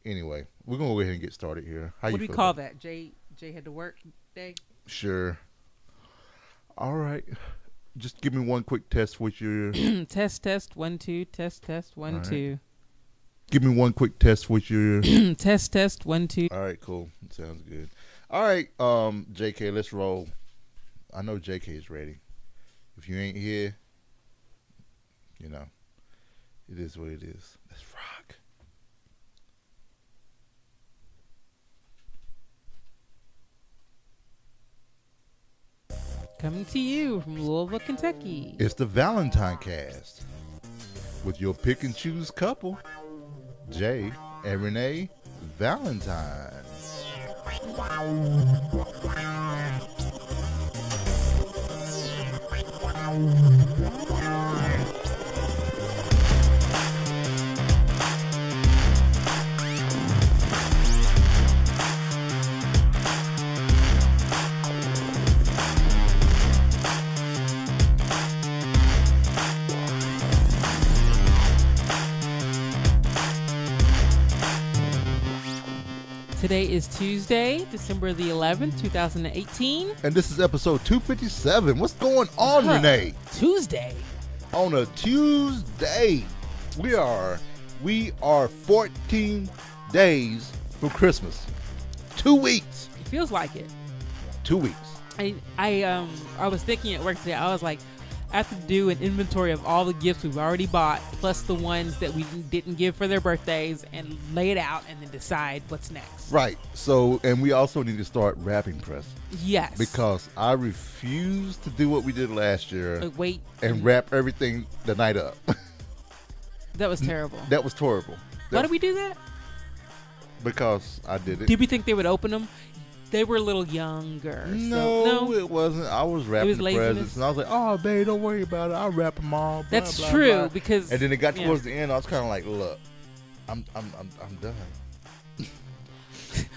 Anyway, we're gonna go ahead and get started here. What do we call that? Jay had to work day? Sure. All right. Just give me one quick test with your test 1 2 test 1 right. 2. Give me one quick test with your test 1 2. All right, cool. Sounds good. All right, JK, let's roll. I know JK is ready. If you ain't here, you know, it is what it is. Let's rock. Coming to you from Louisville, Kentucky. It's the ValentineCast with your pick and choose couple, Jay and Renee Valentine. Today is Tuesday, December the 11th, 2018. And this is episode 257. What's going on, Renee? Tuesday. On a Tuesday, we are 14 days from Christmas. 2 weeks. It feels like it. 2 weeks. I was thinking at work today, I was like, I have to do an inventory of all the gifts we've already bought, plus the ones that we didn't give for their birthdays, and lay it out and then decide what's next. Right. So, and we also need to start wrapping press. Yes. Because I refuse to do what we did last year. Wait. And wrap everything the night up. That was terrible. That was horrible. Why did we do that? Because I did it. Did we think they would open them? They were a little younger. No, it wasn't. I was wrapping the laziness. presents, and I was like, "Oh, babe, don't worry about it. I'll wrap them all." Blah, That's blah, true blah. because. And then it got towards the end. I was kind of like, "Look, I'm done."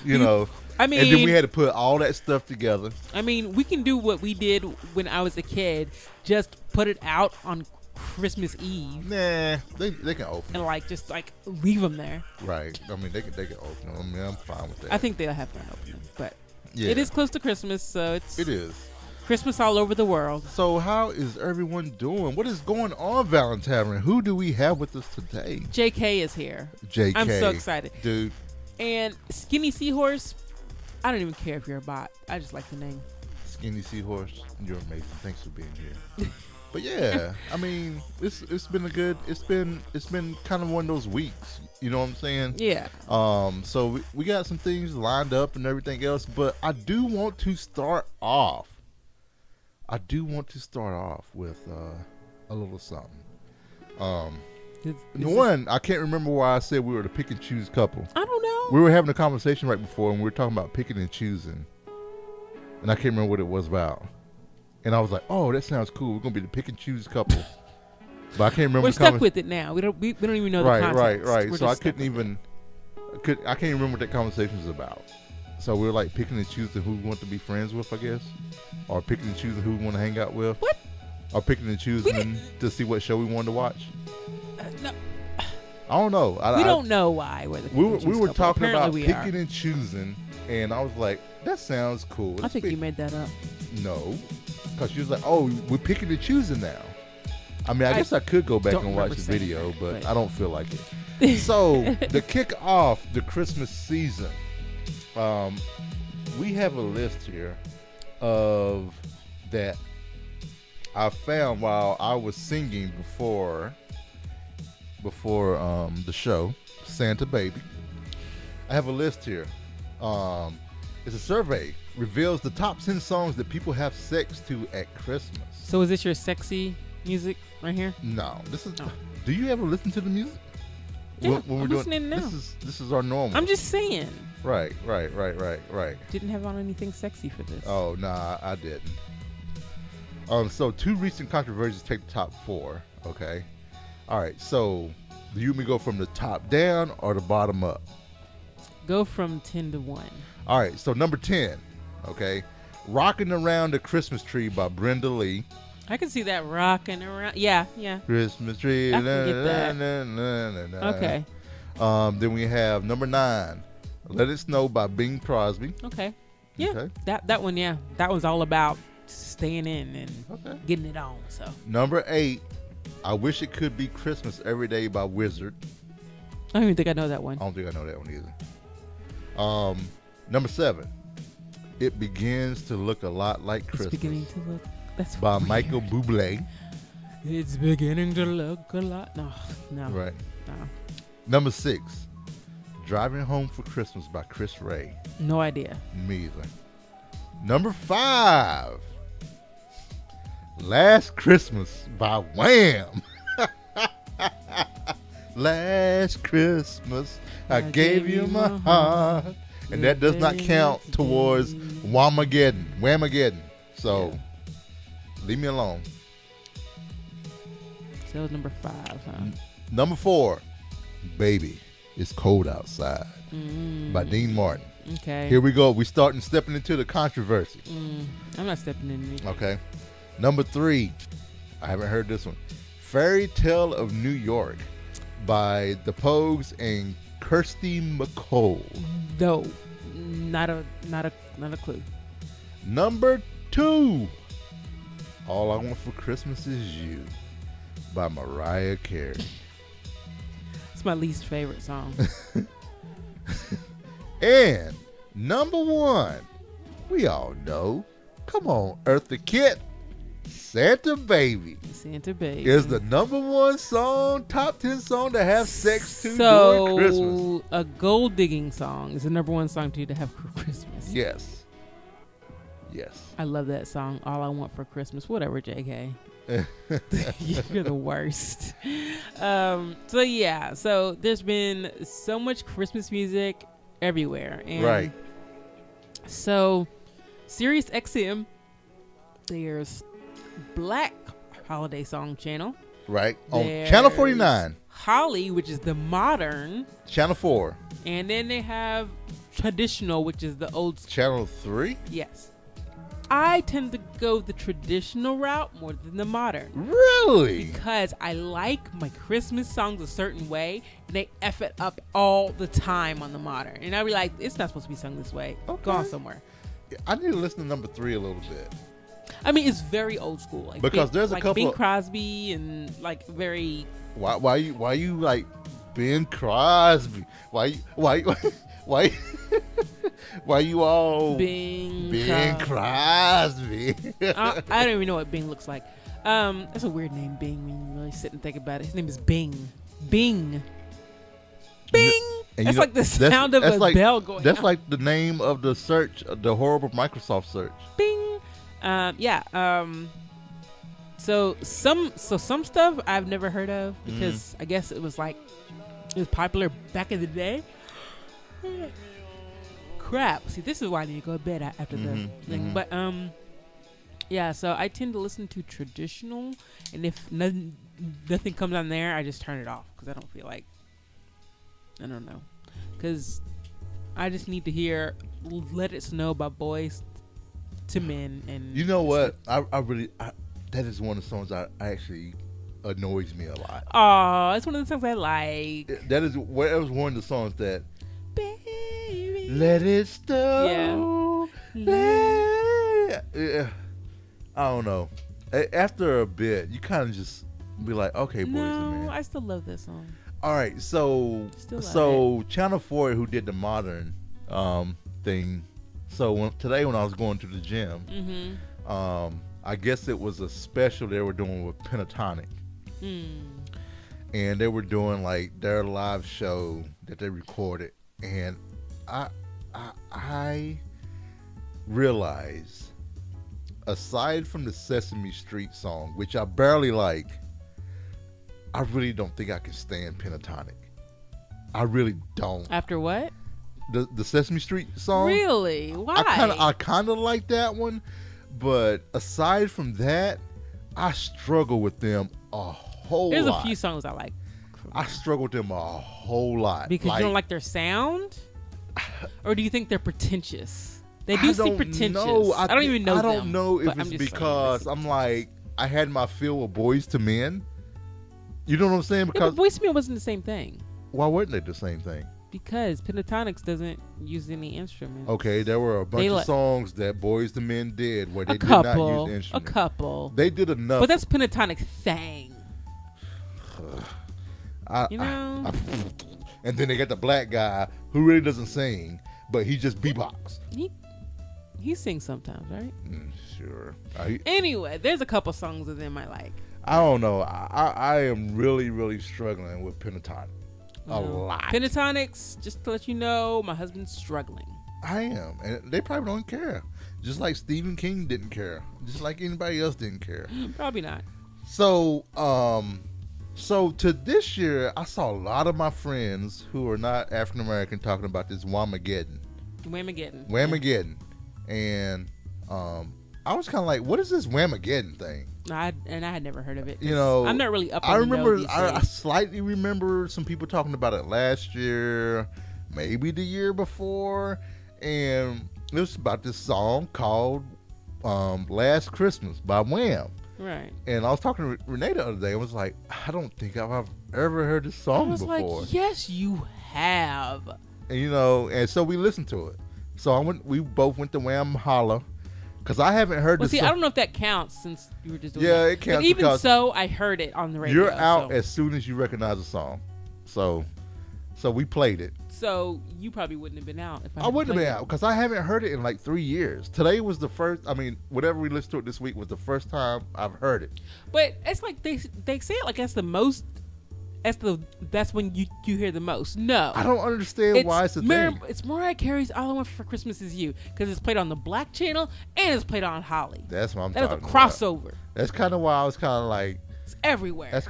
you know. I mean, and then we had to put all that stuff together. I mean, we can do what we did when I was a kid. Just put it out on Christmas Eve. Nah, they can open and just leave them there. Right. I mean, they can open them. I mean, I'm fine with that. I think they'll have fun opening them, but. Yeah. It is close to Christmas, so it is Christmas all over the world. So how is everyone doing? What is going on, Valentine? Who do we have with us today? JK is here. JK. I'm so excited. Dude. And Skinny Seahorse, I don't even care if you're a bot. I just like the name. Skinny Seahorse, you're amazing. Thanks for being here. But yeah, I mean, it's been kind of one of those weeks. You know what I'm saying? Yeah. So we got some things lined up and everything else, but I do want to start off. With a little something. I can't remember why I said we were the pick and choose couple. I don't know. We were having a conversation right before, and we were talking about picking and choosing, and I can't remember what it was about. And I was like, "Oh, that sounds cool. We're gonna be the pick and choose couple." But I can't remember. We're stuck with it now. We don't even know the context. Right. We're so I can't even remember what that conversation was about. So we were like picking and choosing who we want to be friends with, I guess, or picking and choosing who we want to hang out with. What? Or picking and choosing to see what show we wanted to watch. No. I don't know. We don't know why we were talking about picking and choosing, and I was like, "That sounds cool." I think you made that up. No. Because she was like, "Oh, we're picking and choosing now." I mean, I guess I could go back and watch the video, but I don't feel like it. So, to kick off the Christmas season, we have a list here of that I found while I was singing before the show, Santa Baby. I have a list here. It's a survey. Reveals the top 10 songs that people have sex to at Christmas. So is this your sexy music right here? No, this is. Oh. Do you ever listen to the music? Yeah, when I'm listening now. This is our normal. I'm just saying. Right. Didn't have on anything sexy for this. Oh, nah, I didn't. So 2 recent controversies take the top 4. Okay. All right. So do you want me to go from the top down or the bottom up? Go from 10 to 1. All right. So number 10. Okay, Rocking Around the Christmas Tree by Brenda Lee. I can see that rocking around. Yeah. Christmas tree. I can get that. Okay. Then we have number 9, Let It Snow by Bing Crosby. Okay. Yeah. Okay. That one, yeah. That was all about staying in and getting it on. So Number 8, I Wish It Could Be Christmas Every Day by Wizard. I don't even think I know that one. I don't think I know that one either. Number 7, It Begins to Look a Lot Like Christmas. It's beginning to look. That's by weird. Michael Bublé. It's beginning to look a lot. No. Right. No. Number 6, Driving Home for Christmas by Chris Ray. No idea. Me either. Number 5, Last Christmas by Wham. Last Christmas I gave you my heart. And that does not count towards Whamageddon. So leave me alone. So that was number 5, huh? Number 4, Baby, It's Cold Outside by Dean Martin. Okay. Here we go. We stepping into the controversy. I'm not stepping in. Okay. Number 3, I haven't heard this one. Fairy Tale of New York by The Pogues and Kirsty McCall. No, not a clue. Number 2, All I Want for Christmas Is You by Mariah Carey. It's my least favorite song. And number 1, we all know. Come on, Eartha Kitt, Santa Baby. Santa Baby is the number 1 song, top 10 song to have sex to during Christmas. So a gold digging song is the number 1 song to have for Christmas. Yes. I love that song. All I Want for Christmas. Whatever, JK. You're the worst. So there's been so much Christmas music everywhere. And right. So Sirius XM, there's Black Holiday Song Channel. Right. On There's Channel 49. Holly, which is the modern. Channel 4. And then they have traditional, which is the old. Channel 3? Yes. I tend to go the traditional route more than the modern. Really? Because I like my Christmas songs a certain way, and they F it up all the time on the modern. And I'll be like, it's not supposed to be sung this way. Okay. Go on somewhere. I need to listen to number 3 a little bit. I mean, it's very old school. Like because there's a couple Bing Crosby and like very. Why you like Ben Crosby? Why you all Bing Crosby? I don't even know what Bing looks like. That's a weird name, Bing. When you really sit and think about it, his name is Bing. Bing. That's like the sound of a bell going. That's out. like the name of the search, the horrible Microsoft search. Bing. So some stuff I've never heard of because I guess it was popular back in the day. Crap. See, this is why I need to go to bed after the thing. But so I tend to listen to traditional, and if nothing comes on there, I just turn it off because I don't feel like. I don't know, because I just need to hear "Let It Snow" by Boys to Men. And you know what? I really that is one of the songs I actually annoys me a lot. Oh, it's one of the songs I like. That was one of the songs that. Baby. Let it snow. Yeah. I don't know. After a bit, you kind of just be like, okay, boys and men. No, I still love that song. All right, so Channel 4, who did the modern thing. So today when I was going to the gym, I guess it was a special they were doing with Pentatonic, and they were doing like their live show that they recorded, and I realized, aside from the Sesame Street song, which I barely like, I really don't think I can stand Pentatonic. I really don't. After what? The Sesame Street song? Really? Why? I kind of like that one, but aside from that, I struggle with them a whole lot. There's a few songs I like. I struggle with them a whole lot. Because you don't like their sound? Or do you think they're pretentious? They do seem pretentious. I don't even know them. I don't know if it's because I'm like, I had my fill of Boys to Men. You know what I'm saying? Because Boys to Men wasn't the same thing. Why wouldn't they do the same thing? Because Pentatonics doesn't use any instruments. Okay, there were a bunch of songs that Boyz II Men did where they did not use instruments. A couple. They did enough. But that's Pentatonics sang. And then they got the black guy who really doesn't sing, but he just beatbox. He sings sometimes, right? Sure. Anyway, there's a couple songs of them I like. I don't know. I am really, really struggling with Pentatonic. A lot. Pentatonics, just to let you know, my husband's struggling. I am. And they probably don't care. Just like Stephen King didn't care. Just like anybody else didn't care. Probably not. So to this year, I saw a lot of my friends who are not African American talking about this Whamageddon. Whamageddon. And I was kind of like, what is this Whamageddon thing? I had never heard of it. You know, I'm not really up on I slightly remember some people talking about it last year, maybe the year before, and it was about this song called Last Christmas by Wham. Right. And I was talking to Renee the other day. I was like, I don't think I've ever heard this song before. I was like, yes, you have. And and so we listened to it. So we both went to Wham Holla. Because I haven't heard this. Well, see, I don't know if that counts since you were just doing that. It counts. But even so, I heard it on the radio. You're out as soon as you recognize a song. So we played it. So you probably wouldn't have been out if I wouldn't have been out because I haven't heard it in like 3 years. Today was the first. I mean, whatever we listened to it this week was the first time I've heard it. But it's like they say it like that's the most. That's when you hear the most. No, I don't understand why it's a thing. It's Mariah Carey's "All I Want for Christmas Is You" because it's played on the Black Channel and it's played on Holly. That's what I'm talking about. That is a crossover. That's kind of why I was kind of like. It's everywhere. That's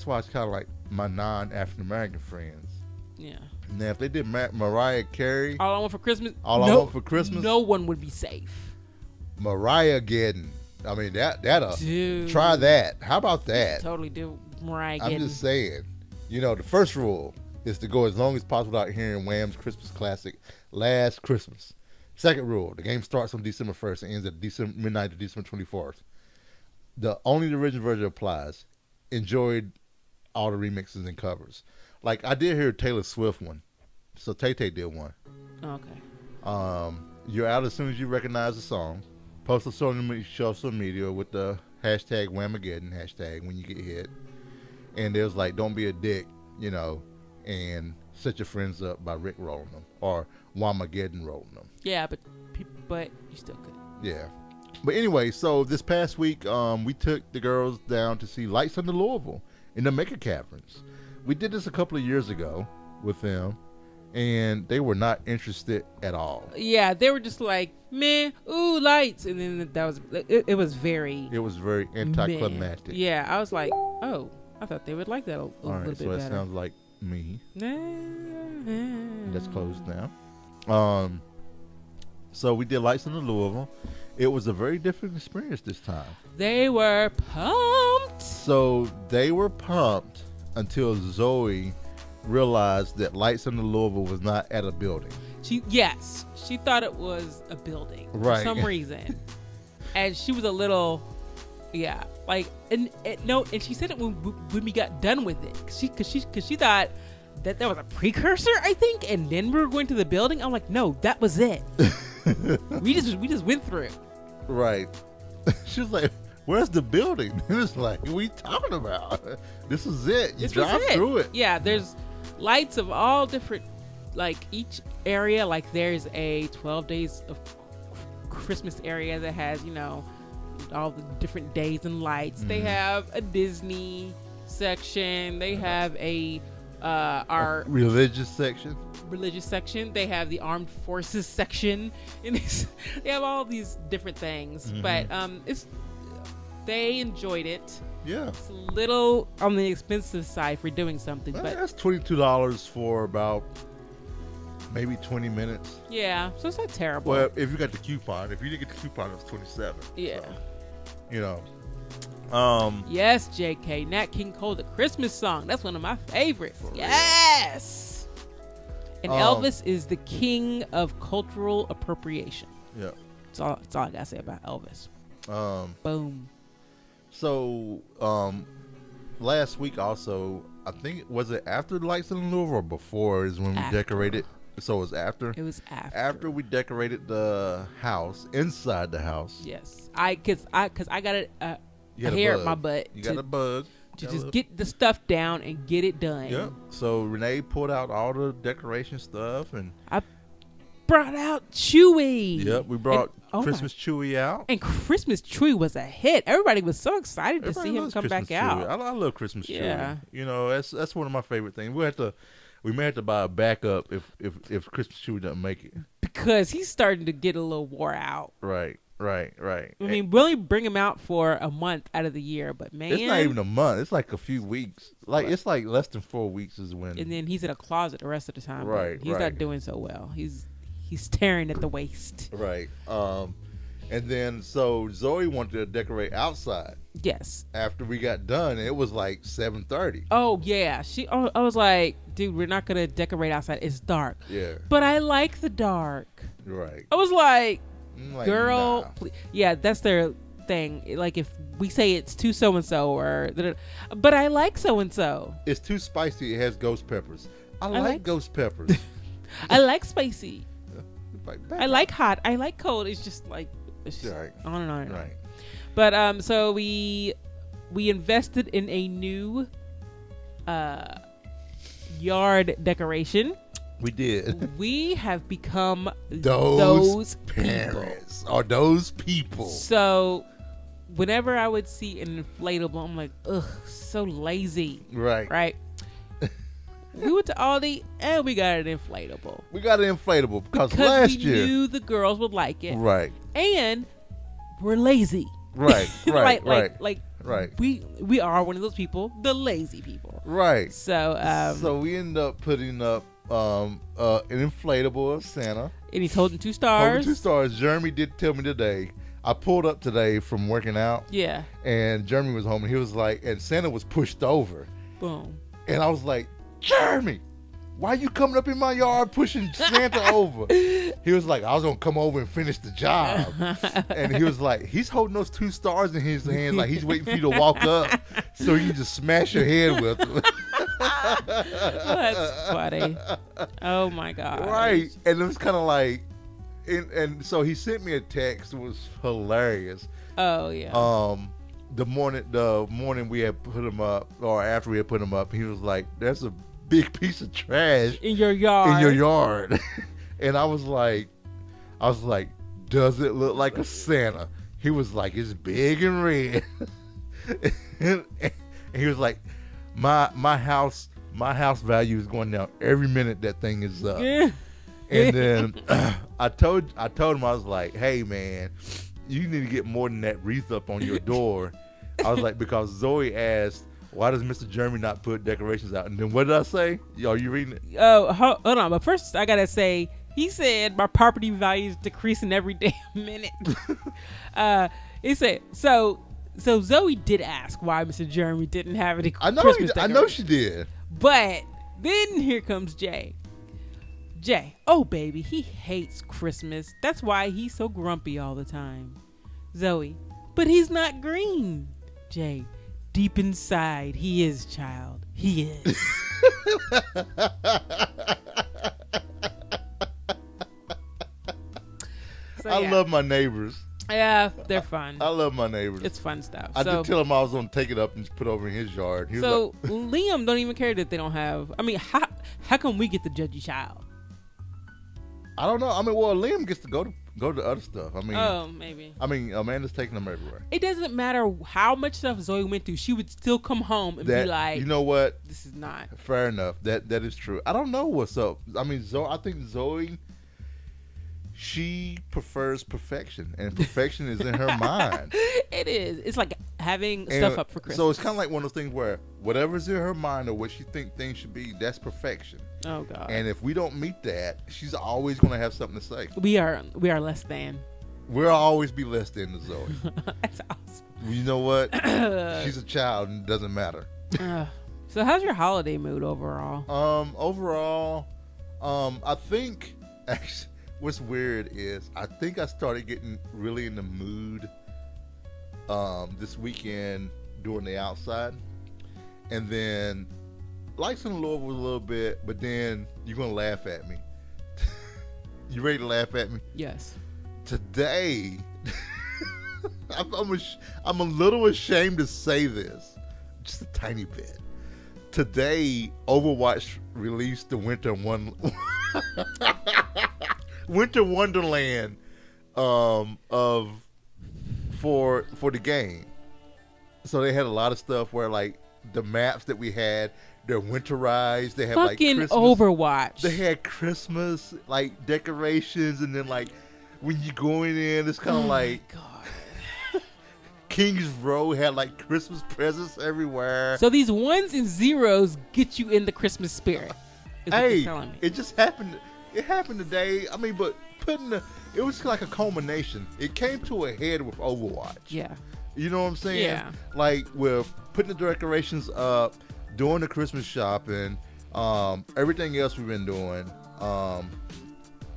why it's kind of like my non-African American friends. Yeah. Now if they did Mariah Carey, "All I Want for Christmas," I Want for Christmas, no one would be safe. Mariah-geddon. I mean that'll try that. How about that? Totally do Mariah. I'm just saying. The first rule is to go as long as possible without hearing Wham's Christmas classic, Last Christmas. Second rule, the game starts on December 1st and ends at midnight to December 24th. The original version applies. Enjoyed all the remixes and covers. Like, I did hear Taylor Swift one. So Tay-Tay did one. Okay. You're out as soon as you recognize the song. Post on social media with the hashtag Whamageddon, hashtag when you get hit. And it was like, don't be a dick, and set your friends up by Rick rolling them or Whamageddon rolling them. Yeah, but you still could. Yeah. But anyway, so this past week, we took the girls down to see Lights Under Louisville in the Maker Caverns. We did this a couple of years ago with them, and they were not interested at all. Yeah, they were just like, meh, ooh, lights. And then it was very anticlimactic. Meh. Yeah, I was like, oh. I thought they would like that a little bit better. So that sounds like me. That's closed now. So we did Lights in Louisville. It was a very different experience this time. They were pumped. So they were pumped until Zoe realized that Lights in Louisville was not at a building. She thought it was a building for some reason, and she was a little. Yeah, like and she said it when we got done with it, cause she thought that there was a precursor, I think, and then we were going to the building. I'm like, no, that was it. we just went through. Right. She was like, "Where's the building?" And it's like, what are you talking about? This is it. You drive through it. Yeah, there's lights of all different, like each area. Like there's a 12 days of Christmas area that has all the different days and lights. Mm-hmm. They have a Disney section. They have our religious section. They have the armed forces section, and they have all these different things. Mm-hmm. But they enjoyed it. Yeah, it's a little on the expensive side for doing something, but that's $22 for about maybe 20 minutes. Yeah, so it's not terrible. Well, if you got the coupon. If you didn't get the coupon, it's $27. Yeah. So, yes, JK, Nat King Cole, the Christmas song. That's one of my favorites. Yes. And Elvis is the king of cultural appropriation. Yeah. That's all I gotta say about Elvis. Boom. So, last week also, I think, was it after the lights in Louisville or before is when we decorated? So it was after? It was after. After we decorated the house, inside the house. Yes. Cause I got a You hair at my butt. You got a bug. To just get the stuff down and get it done. Yep. So Renee pulled out all the decoration stuff, and I brought out Chewy. Yep, we brought Christmas Chewy out. And Christmas Chewy was a hit. Everybody was so excited to see him come back out. I love Christmas Chewy. You know, that's one of my favorite things. We may have to buy a backup if Christmas Chewy doesn't make it. Because he's starting to get a little wore out. Right. I mean, we only bring him out for a month out of the year, but man, it's not even a month. It's like a few weeks. It's like less than 4 weeks is when. And then he's in a closet the rest of the time. Right. He's not doing so well. He's tearing at the waist. Right. And then so Zoe wanted to decorate outside. Yes. After we got done, it was like 7:30. Oh yeah. I was like, dude, we're not gonna decorate outside. It's dark. Yeah. But I like the dark. Right. I was like, girl, nah. Yeah, that's their thing. Like if we say it's too so and so but I like so and so. It's too spicy. It has ghost peppers. I like ghost peppers. I like spicy. I like up. hot. I like cold. It's just like Right. on and on and on. Right. But so we invested in a new yard decoration. We did. We have become those people. parents or those people. So whenever I would see an inflatable, I'm like, ugh, so lazy. Right. We went to Aldi and we got an inflatable. We got an inflatable because last we year knew the girls would like it. Right. And we're lazy. Right. Like we are one of those people, the lazy people. Right. So we ended up putting up an inflatable of Santa. And he's holding 2 stars. Jeremy did tell me today. I pulled up today from working out. Yeah. And Jeremy was home and he was like, and Santa was pushed over. Boom. And I was like, Jeremy, why you coming up in my yard pushing Santa over? He was like, I was going to come over and finish the job. And he was like, he's holding those 2 stars in his hands like he's waiting for you to walk up so you can just smash your head with them. That's funny. Oh, my God. Right. And it was kind of like, and so he sent me a text. It was hilarious. Oh, yeah. The morning we had put him up, or after we had put him up, he was like, there's a big piece of trash in your yard. And I was like, does it look like a Santa? He was like, it's big and red. And he was like, my house value is going down every minute that thing is up. And then I told him, I was like, hey man, you need to get more than that wreath up on your door. I was like, because Zoe asked, why does Mr. Jeremy not put decorations out? And then what did I say? Are you reading it? Oh, hold on. But first, I got to say, he said my property value is decreasing every damn minute. He said, so Zoe did ask why Mr. Jeremy didn't have any Christmas decorations. I know she did. But then here comes Jay. Oh, baby, he hates Christmas. That's why he's so grumpy all the time. Zoe, but he's not green. Jay, deep inside, he is, child. He is. I love my neighbors. Yeah, they're fun. I love my neighbors. It's fun stuff. I did tell him I was going to take it up and just put it over in his yard. He was like, Liam don't even care that they don't have. I mean, how come we get the judgy child? I don't know. I mean, well, Liam gets to go to other stuff. I mean, maybe. I mean, Amanda's taking them everywhere. It doesn't matter how much stuff Zoe went through. She would still come home and be like, you know what? This is not fair enough. That is true. I don't know what's up. I mean, I think Zoe, she prefers perfection, and perfection is in her mind. It is. It's like having stuff up for Christmas. So it's kind of like one of those things where whatever's in her mind or what she thinks things should be, that's perfection. Oh God! And if we don't meet that, she's always going to have something to say. We are less than. We'll always be less than the Zoe. That's awesome. You know what? She's a child, and it doesn't matter. So how's your holiday mood overall? I think actually what's weird is I think I started getting really in the mood this weekend doing the outside, and then lights in Louisville a little bit, but then you're gonna laugh at me. You ready to laugh at me? Yes. Today, I'm a little ashamed to say this, just a tiny bit. Today, Overwatch released the Winter Wonderland for the game. So they had a lot of stuff where like the maps that we had, they're winterized. They had fucking like Christmas, Overwatch. They had Christmas like decorations, and then like when you going in, it's kind of like God. Kings Row had like Christmas presents everywhere. So these ones and zeros get you in the Christmas spirit. Is what you're telling me. It just happened. It happened today. I mean, but it was like a culmination. It came to a head with Overwatch. Yeah. You know what I'm saying? Yeah. Like with putting the decorations up, doing the Christmas shopping, everything else we've been doing.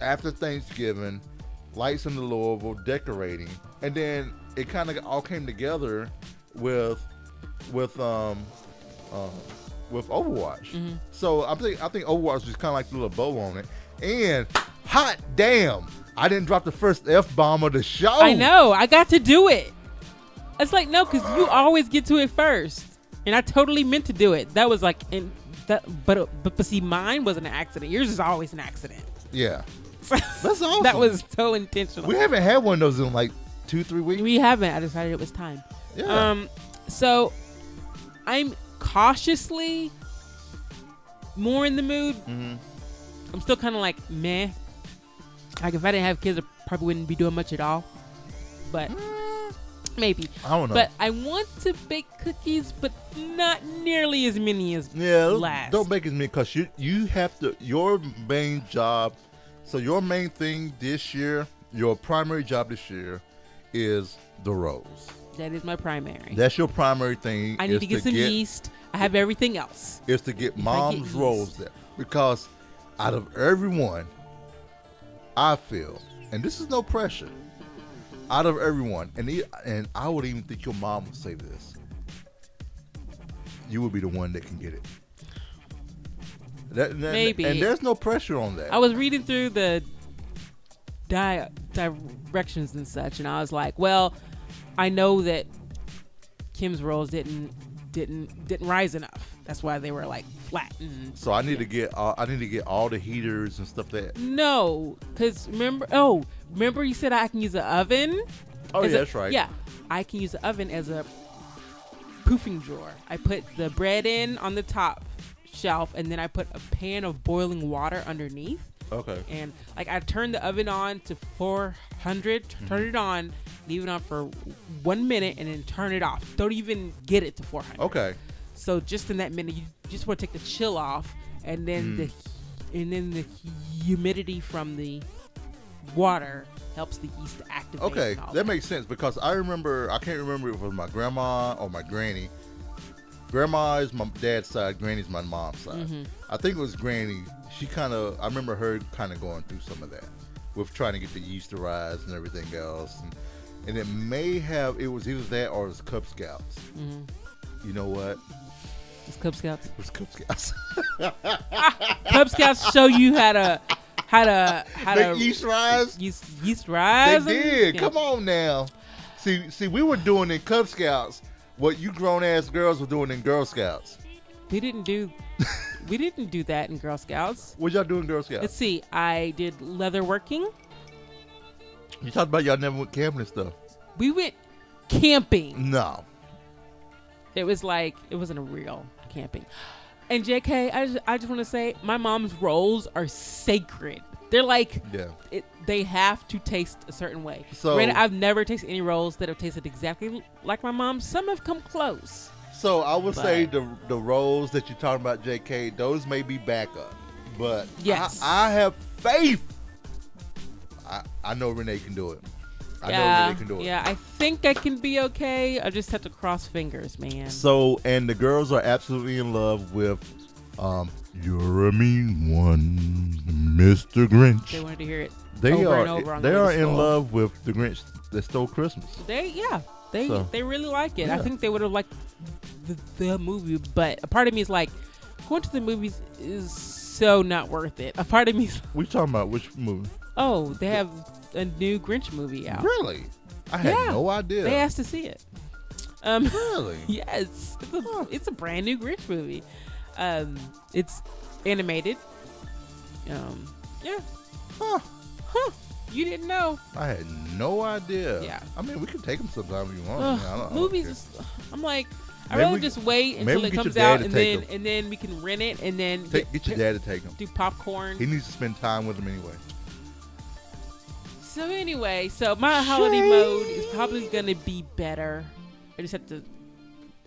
After Thanksgiving, lights in the Louisville, decorating, and then it kind of all came together with Overwatch. Mm-hmm. So I think Overwatch was kind of like the little bow on it. And hot damn, I didn't drop the first F-bomb of the show. I know. I got to do it. It's like, no, because you always get to it first. And I totally meant to do it. That was like, but see, mine wasn't an accident. Yours is always an accident. Yeah. That's awesome. That was so intentional. We haven't had one of those in like 2-3 weeks. We haven't. I decided it was time. Yeah. So I'm cautiously more in the mood. Mm-hmm. I'm still kind of like meh. Like if I didn't have kids, I probably wouldn't be doing much at all. But maybe. I don't know. But I want to bake cookies, but not nearly as many as last. Don't bake as many because you have to. Your main job. So your main thing this year, your primary job this year, is the rolls. That is my primary. That's your primary thing. I need to get some yeast. I have everything else. Is to get mom's rolls there. Because out of everyone, I feel, and this is no pressure, out of everyone, and I would even think your mom would say this, you would be the one that can get it. Maybe. And there's no pressure on that. I was reading through the directions and such, and I was like, well, I know that Kim's rolls didn't rise enough. That's why they were like flat. So I need to get all the heaters and stuff that. No, because remember you said I can use an oven. Oh yeah, that's right. Yeah, I can use the oven as a proofing drawer. I put the bread in on the top shelf, and then I put a pan of boiling water underneath. Okay. And like I turned the oven on to 400, turn it on, leave it on for 1 minute, and then turn it off. Don't even get it to 400. Okay. So just in that minute, you just want to take the chill off, and then the humidity from the water helps the yeast to activate. Okay, that makes sense because I can't remember if it was my grandma or my granny. Grandma is my dad's side, granny's my mom's side. Mm-hmm. I think it was granny. I remember her kind of going through some of that with trying to get the yeast to rise and everything else. And it was either that or it was Cub Scouts. Mm-hmm. You know what? It's Cub Scouts. It was Cub Scouts. Cub Scouts show you how to make yeast rise. Yeast rise. They did. Yeah. Come on now. See, we were doing in Cub Scouts what you grown ass girls were doing in Girl Scouts. We didn't do that in Girl Scouts. What y'all do in Girl Scouts? Let's see. I did leather working. You talked about y'all never went camping and stuff. We went camping. No. It was like, it wasn't a real camping. And JK, I just want to say, my mom's rolls are sacred. They're like, they have to taste a certain way. So, I've never tasted any rolls that have tasted exactly like my mom's. Some have come close. So I would say the rolls that you're talking about, JK, those may be backup. But yes. I have faith. I know Renee can do it. I know Renee can do it. Yeah, I think I can be okay. I just have to cross fingers, man. So, and the girls are absolutely in love with You're a Mean One, Mr. Grinch. They wanted to hear it They over are, and over on They the are in love with the Grinch that stole Christmas. They really like it. Yeah. I think they would have liked the movie, but a part of me is like, going to the movies is so not worth it. A part of me's We talking about which movie? oh, they have a new Grinch movie out. Really? I had Yeah. no idea. They asked to see it. Really? Yes, it's a brand new Grinch movie. It's animated. Yeah. Huh. You didn't know? I had no idea. Yeah. I mean, we can take them sometime if you want. Ugh, I don't movies. I'm like, I'd Maybe rather we- just wait maybe until we it get comes your dad out, to and take then 'em. and then we can rent it, and then care. Get your dad to take them. do popcorn. He needs to spend time with them anyway. So anyway, my holiday mode is probably gonna be better. I just have to,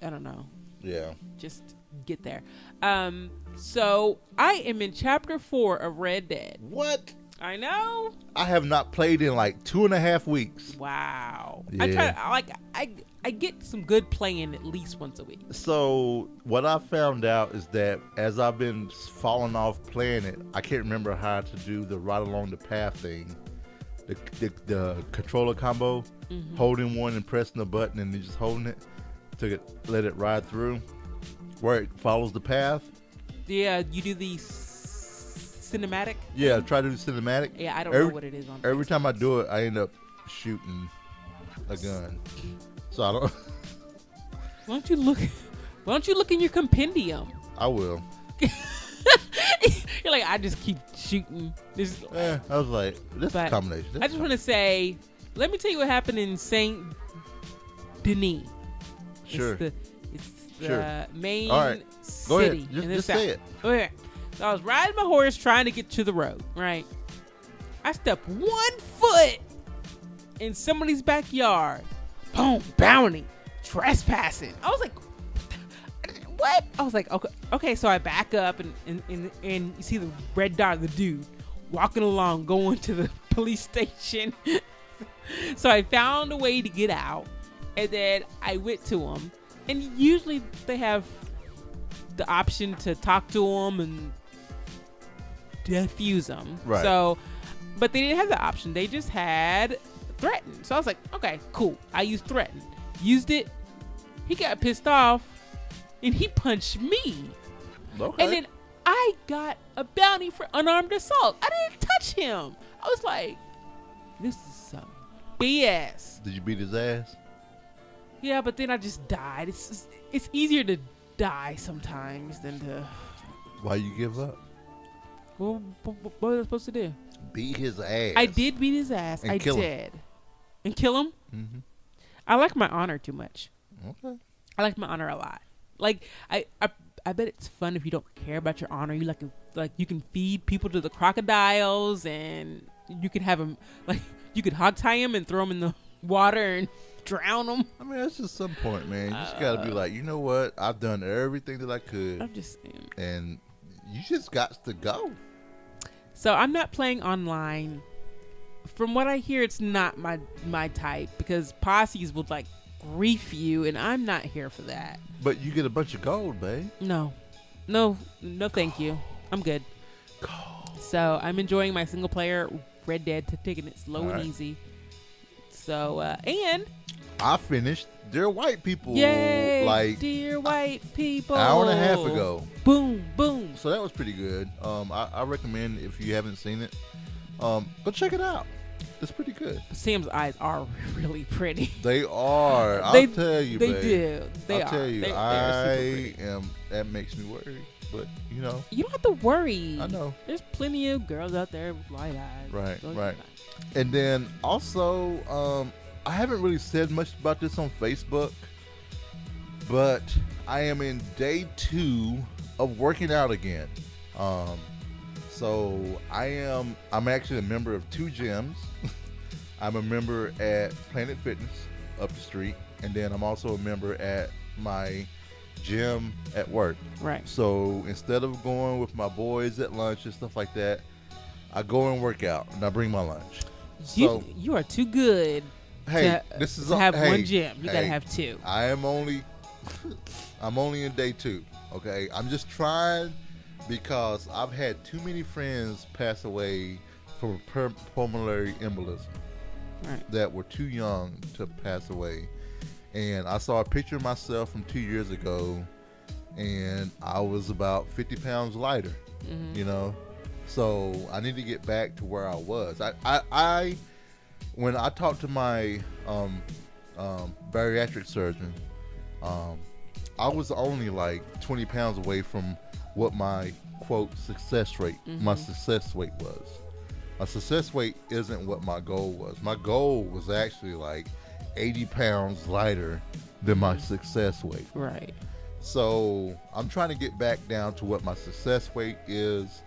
I don't know, Yeah. just get there. So I am in chapter 4 of Red Dead. What? I know. I have not played in like 2.5 weeks. Wow. Yeah. I get some good playing at least once a week. So what I found out is that as I've been falling off playing it, I can't remember how to do the right along the path thing. The controller combo, holding one and pressing the button and then just holding it to let it ride through, where it follows the path. Yeah, you do the cinematic. Yeah, try to do cinematic. Yeah, I don't know what it is on. Every time I do it, I end up shooting a gun. So I don't. Why don't you look in your compendium? I will. You're like, I just keep shooting. I was like, this is a combination. I just want to say, let me tell you what happened in Saint Denis. Sure. It's the main All right. Go city ahead. in the Just south. say it. Okay. So I was riding my horse trying to get to the road, right? I stepped 1 foot in somebody's backyard. Boom, bounty, trespassing. I was like, what? I was like, okay. So I back up and you see the red dot, the dude walking along, going to the police station. So I found a way to get out, and then I went to him. And usually they have the option to talk to them and defuse them. Right. So, but they didn't have the option. They just had threaten. So I was like, okay, cool. I used threaten. Used it. He got pissed off, and he punched me. Okay. And then I got a bounty for unarmed assault. I didn't touch him. I was like, this is some BS. Did you beat his ass? Yeah, but then I just died. It's easier to die sometimes than to. Why you give up? Well, what was I supposed to do? Beat his ass. I did beat his ass. And I kill him. did. And kill him? Mm-hmm. I like my honor too much. Okay. I like my honor a lot. Like I bet it's fun if you don't care about your honor. You like you can feed people to the crocodiles, and you can have them like you could hog tie them and throw them in the water and drown them. I mean, that's just some point, man. You just gotta be like, you know what? I've done everything that I could, I'm just saying. and you just got to go. So I'm not playing online. From what I hear, it's not my type because posses would like grief you, and I'm not here for that. But you get a bunch of gold, babe. No, thank you. I'm good. Gold. So I'm enjoying my single player Red Dead, taking it slow and Alright. easy. So and I finished Dear White People yay, like dear white people, an hour and a half ago. Boom, boom. So that was pretty good. I recommend if you haven't seen it, go check it out. It's pretty good. Sam's eyes are really pretty. They are. They- I'll tell you, They babe. do. They I'll are. tell you, They are I super pretty. am. That makes me worried, but you know, You don't have to worry. I know. There's plenty of girls out there with light eyes. Right, So right. it's fine. And then also, I haven't really said much about this on Facebook, but I am in day 2 of working out again. So I'm actually a member of 2 gyms. I'm a member at Planet Fitness up the street, and then I'm also a member at my gym at work. Right. So instead of going with my boys at lunch and stuff like that, I go and work out, and I bring my lunch. So You are too good hey, to, this is to have hey, one gym. You gotta hey, have 2. I am only, I'm only in day 2. Okay, I'm just trying because I've had too many friends pass away from pulmonary embolism Right. that were too young to pass away, and I saw a picture of myself from 2 years ago, and I was about 50 pounds lighter. You know, so I need to get back to where I was. I when I talked to my bariatric surgeon, I was only like 20 pounds away from what my quote success rate, my success weight was. My success weight isn't what my goal was. My goal was actually like 80 pounds lighter than my success weight. Right. So I'm trying to get back down to what my success weight is.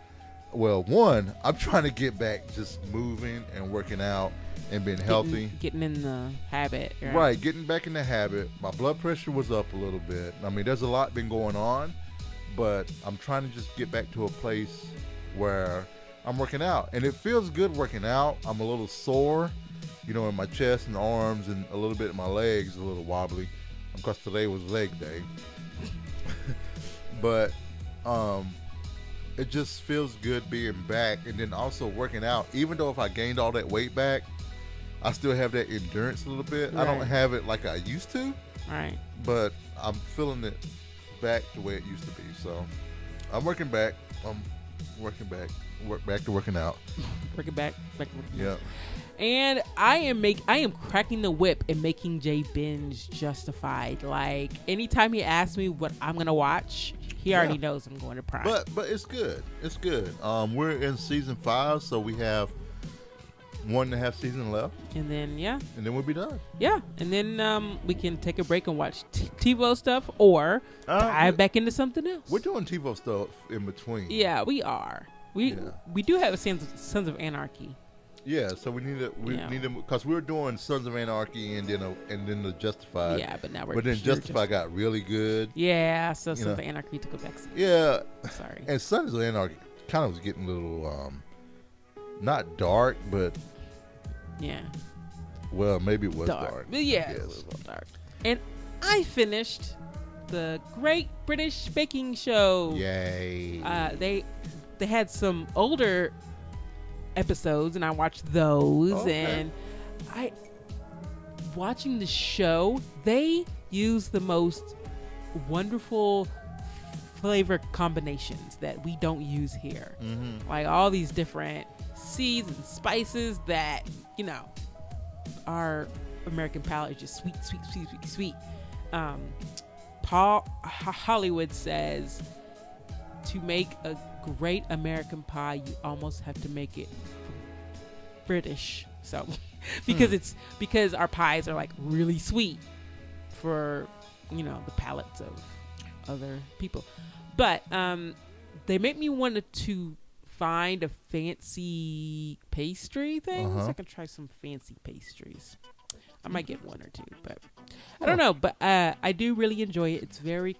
Well, one, I'm trying to get back just moving and working out and being healthy. Getting in the habit. Right, getting back in the habit. My blood pressure was up a little bit. I mean, there's a lot been going on, but I'm trying to just get back to a place where I'm working out. And it feels good working out. I'm a little sore, you know, in my chest and arms, and a little bit in my legs, a little wobbly. Because today was leg day. But it just feels good being back, and then also working out. Even though if I gained all that weight back, I still have that endurance a little bit. Right. I don't have it like I used to. Right. But I'm feeling it back the way it used to be. So I'm working back. I'm working back. Back to working out. Working back to working Yeah. out. And I am cracking the whip and making Jay binge justified. Like anytime he asks me what I'm gonna watch, he already knows I'm going to Prime. But it's good. It's good. We're in season 5, so we have 1.5 season left, and then and then we'll be done. yeah, and then we can take a break and watch TiVo stuff or dive back into something else. We're doing TiVo stuff in between. Yeah, we are. We do have a Sons of Anarchy. Yeah, so we need to because we were doing Sons of Anarchy and then the Justified. Yeah, but now we're. But then Justified got really good. Yeah, so Sons of Anarchy took a backseat. Yeah. Sorry. And Sons of Anarchy kind of was getting a little not dark, but yeah. Well, maybe it was dark. Yeah, it was a little dark. And I finished the Great British Baking Show. Yay! They had some older episodes, and I watched those. Okay. And watching the show, they use the most wonderful flavor combinations that we don't use here. Like all these different seeds and spices that, you know, our American palate is just sweet. Paul Hollywood says to make a great American pie, you almost have to make it British. So because our pies are like really sweet for, you know, the palates of other people. But they make me want to find a fancy pastry thing. So I can try some fancy pastries. I might get one or two, but I don't know. But I do really enjoy it. It's very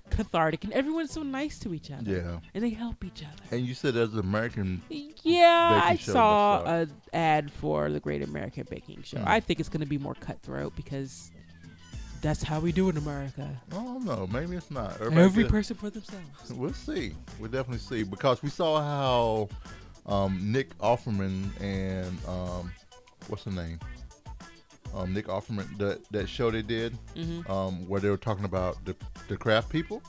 cathartic, and everyone's so nice to each other. Yeah. And they help each other. And you said there's an American I baking show saw an ad for the Great American Baking Show. Mm. I think it's going to be more cutthroat because that's how we do in America. I don't know. Maybe it's not. Every person for themselves. We'll see. We'll definitely see. Because we saw how Nick Offerman and what's the name? Nick Offerman, that show they did, where they were talking about the craft people.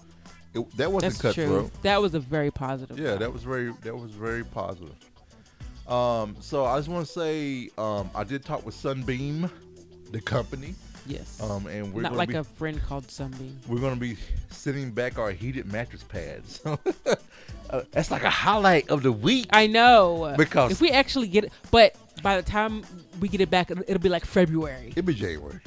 That wasn't That's cutthroat. true. That was a very positive. Yeah, one. that was very positive. So I just want to say I did talk with Sunbeam, the company. Yes. And we're not gonna like be, a friend called Sunbeam. We're going to be sending back our heated mattress pads. That's like a highlight of the week. I know. Because if we actually get it, but by the time we get it back, it'll be like February. It'll be January.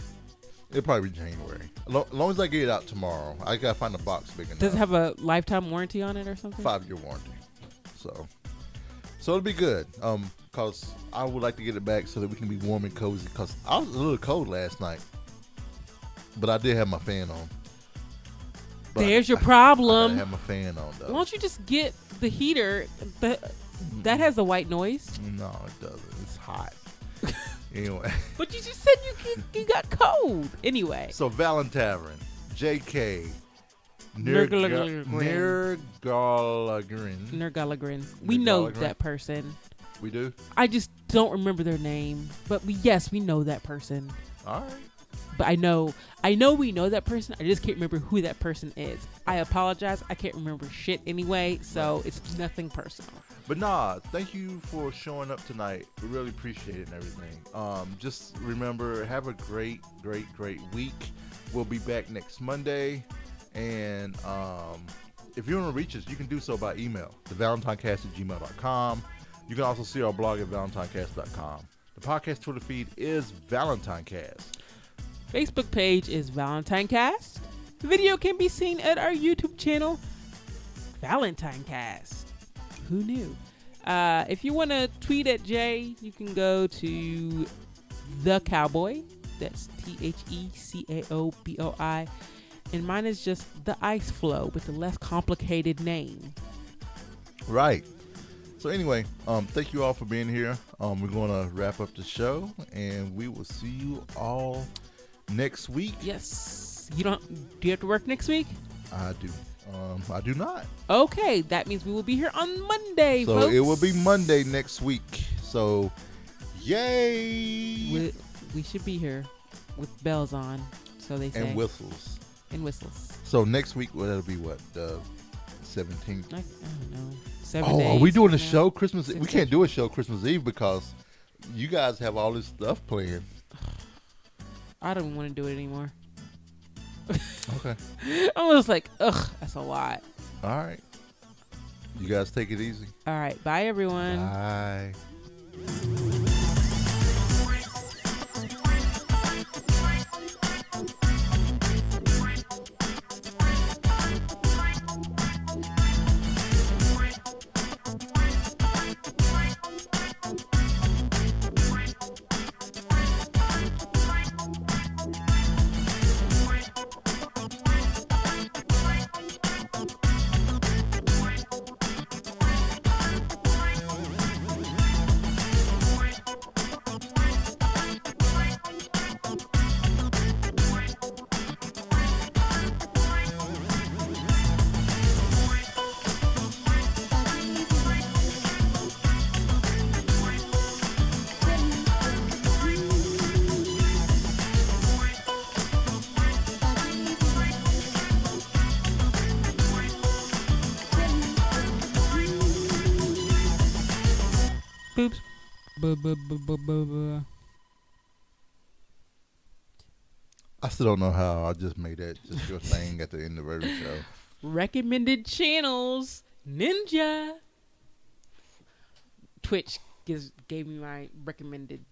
It'll probably be January. As long as I get it out tomorrow, I got to find a box big enough. Does it have a lifetime warranty on it or something? 5-year warranty. So it'll be good. Because I would like to get it back so that we can be warm and cozy. Because I was a little cold last night. But I did have my fan on. But There's your I problem. have my fan on, though. Why don't you just get the heater? That has a white noise. No, it doesn't. It's hot. Anyway. But you just said you got cold. Anyway. So Valentine, JK, Nergalagrin. We know that person. We do? I just don't remember their name. But we know that person. All right. but I know we know that person. I just can't remember who that person is. I apologize. I can't remember shit anyway, so it's nothing personal. But nah, thank you for showing up tonight. We really appreciate it and everything. Just remember, have a great week. We'll be back next Monday. And if you want to reach us, you can do so by email, thevalentinecast@gmail.com. You can also see our blog at ValentineCast.com. The podcast Twitter feed is ValentineCast. Facebook page is ValentineCast. The video can be seen at our YouTube channel, ValentineCast. Who knew? If you want to tweet at Jay, you can go to The Cowboy. That's TheCaoboi. And mine is just The Ice Flow with a less complicated name. Right. So anyway, thank you all for being here. We're going to wrap up the show, and we will see you all next week. Yes. Do you have to work next week? I do. I do not. Okay, that means we will be here on Monday, so folks. It will be Monday next week. So, yay! We should be here with bells on, so they say. And whistles. So next week, well, that'll be what? The 17th? I don't know. 7 days. Are we doing a show Christmas? We can't do a show Christmas Eve because you guys have all this stuff planned. I don't want to do it anymore. Okay. I'm just like, ugh, that's a lot. All right. You guys take it easy. All right. Bye, everyone. Bye. Boops. I still don't know how. I just made that just your thing at the end of every show. Recommended channels. Ninja. Twitch gave me my recommended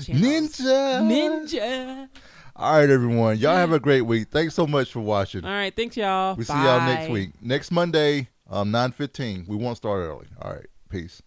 channels. Ninja. All right, everyone. Y'all have a great week. Thanks so much for watching. All right. Thanks, y'all. We'll see y'all next week. Next Monday, 9:15. We won't start early. All right. Peace.